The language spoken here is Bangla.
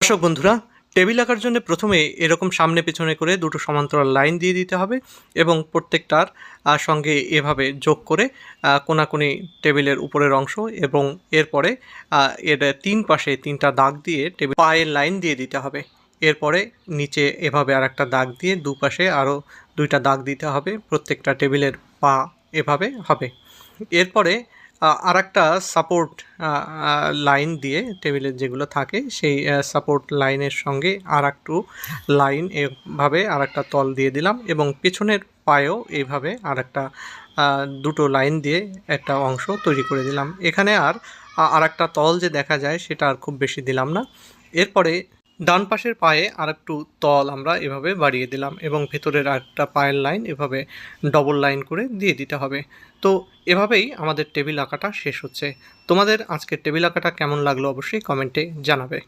দর্শক বন্ধুরা, টেবিল আঁকার জন্য প্রথমে এরকম সামনে পেছনে করে দুটো সমান্তরাল লাইন দিয়ে দিতে হবে এবং প্রত্যেকটার সঙ্গে এভাবে যোগ করে কোনাকুনি টেবিলের উপরের অংশ এবং এরপরে এর তিন পাশে তিনটা দাগ দিয়ে টেবিল পায়ের লাইন দিয়ে দিতে হবে। এরপরে নিচে এভাবে আর একটা দাগ দিয়ে দুপাশে আরও দুইটা দাগ দিতে হবে। প্রত্যেকটা টেবিলের পা এভাবে হবে। এরপরে আরেকটা সাপোর্ট লাইন দিয়ে টেবিলের যেগুলো থাকে সেই সাপোর্ট লাইনের সঙ্গে আরেকটু লাইন এভাবে আরেকটা তল দিয়ে দিলাম এবং পেছনের পায়েও এইভাবে আরেকটা দুটো লাইন দিয়ে একটা অংশ তৈরি করে দিলাম। এখানে আর আরেকটা তল যে দেখা যায় সেটা আর খুব বেশি দিলাম না। এরপরে ডান পাশের পায়ে আরেকটু তল আমরা এভাবে বাড়িয়ে দিলাম এবং ভেতরের আরেকটা পায়ের লাইন এভাবে ডবল লাইন করে দিয়ে দিতে হবে। তো এভাবেই আমাদের টেবিল আঁকাটা শেষ হচ্ছে। তোমাদের আজকের টেবিল আঁকাটা কেমন লাগলো অবশ্যই কমেন্টে জানাবে।